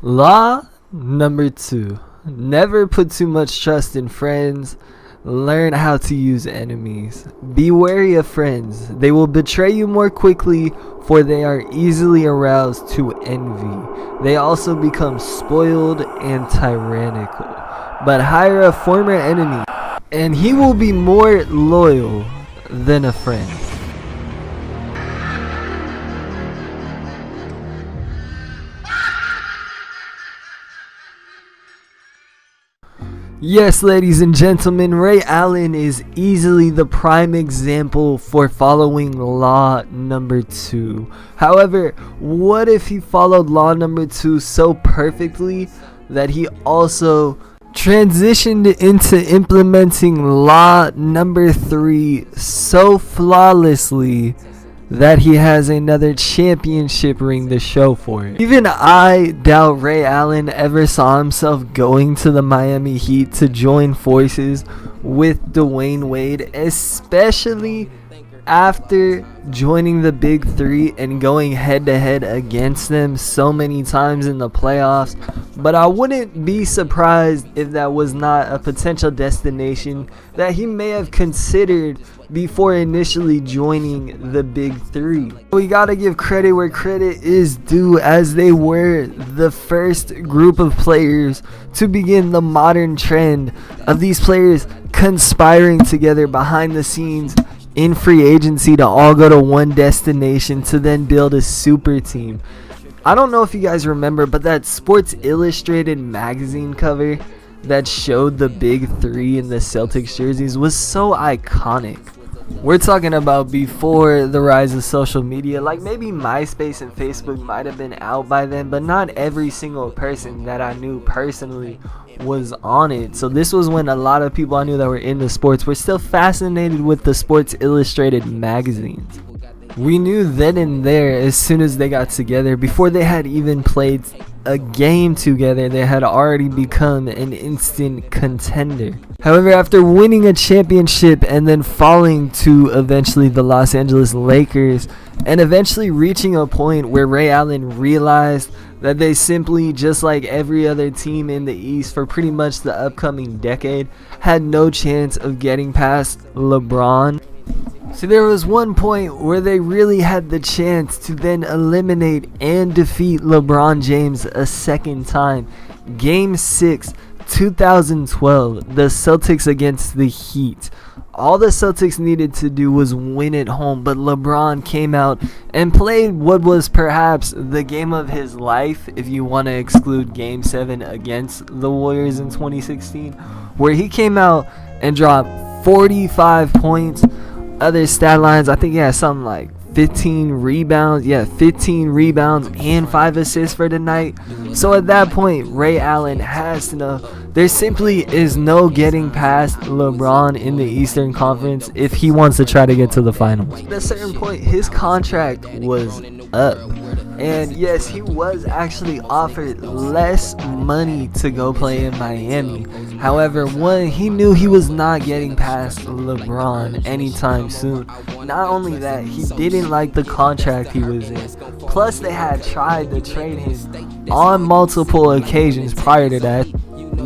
Law number 2. Never put too much trust in friends. Learn how to use enemies. Be wary of friends. They will betray you more quickly, for they are easily aroused to envy. They also become spoiled and tyrannical. But hire a former enemy, and he will be more loyal than a friend. Yes, ladies and gentlemen, Ray Allen is easily the prime example for following law number 2. However, what if he followed law number 2 so perfectly that he also transitioned into implementing law number 3 so flawlessly that he has another championship ring to show for it? Even I doubt Ray Allen ever saw himself going to the Miami Heat to join forces with Dwayne Wade, especially after joining the Big Three and going head to head against them so many times in the playoffs. But I wouldn't be surprised if that was not a potential destination that he may have considered before initially joining the Big Three. We gotta give credit where credit is due, as they were the first group of players to begin the modern trend of these players conspiring together behind the scenes in free agency to all go to one destination to then build a super team. I don't know if you guys remember, but that Sports Illustrated magazine cover that showed the Big Three in the Celtics jerseys was so iconic. We're talking about before the rise of social media. Like, maybe MySpace and Facebook might have been out by then, but not every single person that I knew personally was on it. So this was when a lot of people I knew that were into sports were still fascinated with the Sports Illustrated magazines. We knew then and there, as soon as they got together, before they had even played a game together, they had already become an instant contender. However, after winning a championship and then falling to eventually the Los Angeles Lakers, and eventually reaching a point where Ray Allen realized that they simply, just like every other team in the East for pretty much the upcoming decade, had no chance of getting past LeBron. So there was one point where they really had the chance to then eliminate and defeat LeBron James a second time. Game 6, 2012, the Celtics against the Heat. All the Celtics needed to do was win at home, but LeBron came out and played what was perhaps the game of his life, if you want to exclude Game 7 against the Warriors in 2016, where he came out and dropped 45 points. Other stat lines, I think he had something like 15 rebounds. Yeah, 15 rebounds and 5 assists for the night. So at that point, Ray Allen has to know there simply is no getting past LeBron in the Eastern Conference if he wants to try to get to the finals. At a certain point, his contract was up. And yes, he was actually offered less money to go play in Miami. However, one, he knew he was not getting past LeBron anytime soon. Not only that, he didn't like the contract he was in. Plus, they had tried to trade him on multiple occasions prior to that.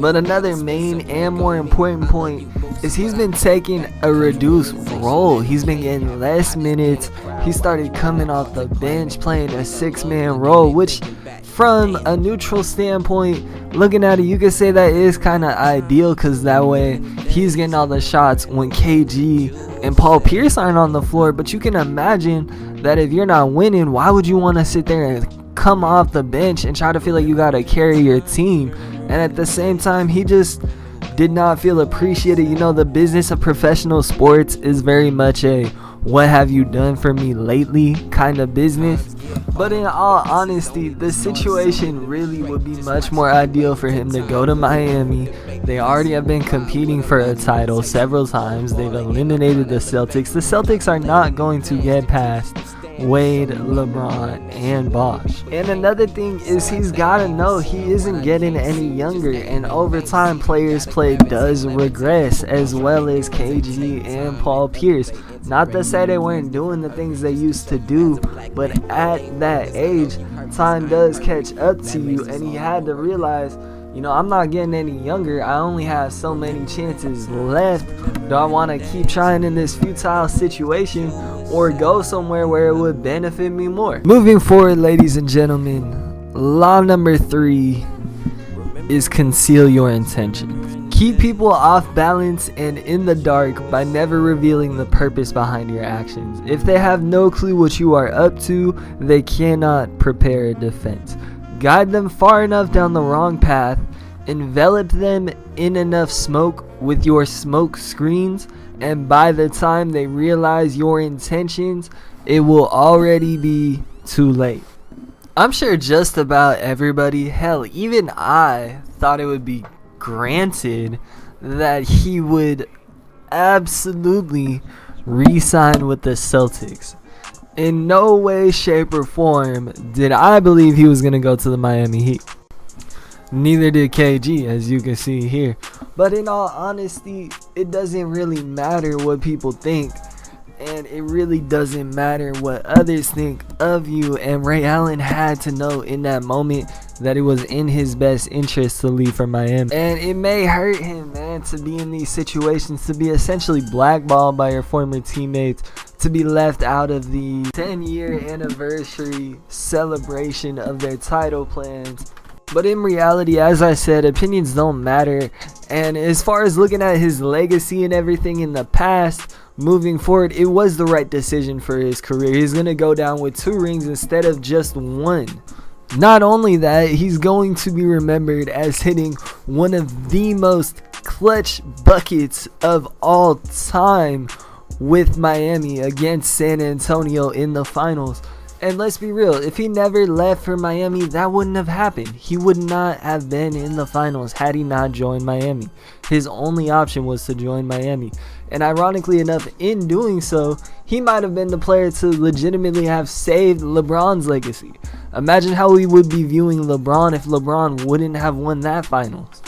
But another main and more important point is he's been taking a reduced role. He's been getting less minutes. He started coming off the bench playing a 6-man role, which from a neutral standpoint, looking at it, you could say that is kind of ideal, because that way he's getting all the shots when KG and Paul Pierce aren't on the floor. But you can imagine that if you're not winning, why would you want to sit there and come off the bench and try to feel like you got to carry your team? And at the same time, he just did not feel appreciated. You know, the business of professional sports is very much a what have you done for me lately kind of business. But in all honesty, the situation really would be much more ideal for him to go to Miami. They already have been competing for a title several times. They've eliminated the Celtics. The Celtics are not going to get past Wade, LeBron, and Bosh. And another thing is he's gotta know he isn't getting any younger, and over time players' play does regress, as well as KG and Paul Pierce. Not to say they weren't doing the things they used to do, but at that age, time does catch up to you, and he had to realize, you know, I'm not getting any younger. I only have so many chances left. Do I want to keep trying in this futile situation or go somewhere where it would benefit me more? Moving forward, ladies and gentlemen, law number 3 is conceal your intentions. Keep people off balance and in the dark by never revealing the purpose behind your actions. If they have no clue what you are up to, they cannot prepare a defense. Guide them far enough down the wrong path, envelop them in enough smoke with your smoke screens, and by the time they realize your intentions, it will already be too late. I'm sure just about everybody, hell, even I, thought it would be granted that he would absolutely re-sign with the Celtics. In no way, shape, or form did I believe he was going to go to the Miami Heat. Neither did KG, as you can see here. But in all honesty, it doesn't really matter what people think. And it really doesn't matter what others think of you. And Ray Allen had to know in that moment that it was in his best interest to leave for Miami. And it may hurt him, man, to be in these situations, to be essentially blackballed by your former teammates, to be left out of the 10-year anniversary celebration of their title plans. But in reality, as I said, opinions don't matter. And as far as looking at his legacy and everything in the past, moving forward, it was the right decision for his career. He's going to go down with 2 rings instead of just 1. Not only that, he's going to be remembered as hitting one of the most clutch buckets of all time with Miami against San Antonio in the finals. And let's be real, if he never left for Miami, that wouldn't have happened. He would not have been in the finals had he not joined Miami. His only option was to join Miami. And ironically enough, in doing so, he might have been the player to legitimately have saved LeBron's legacy. Imagine how we would be viewing LeBron if LeBron wouldn't have won that finals.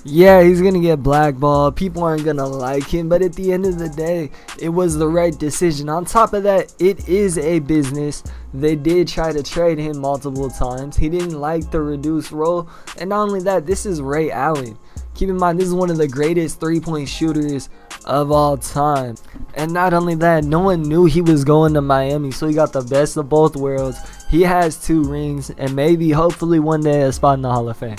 Yeah, he's going to get blackballed. People aren't going to like him. But at the end of the day, it was the right decision. On top of that, it is a business. They did try to trade him multiple times. He didn't like the reduced role. And not only that, this is Ray Allen. Keep in mind, this is one of the greatest three-point shooters of all time. And not only that, no one knew he was going to Miami. So he got the best of both worlds. He has 2 rings and maybe, hopefully, one day a spot in the Hall of Fame.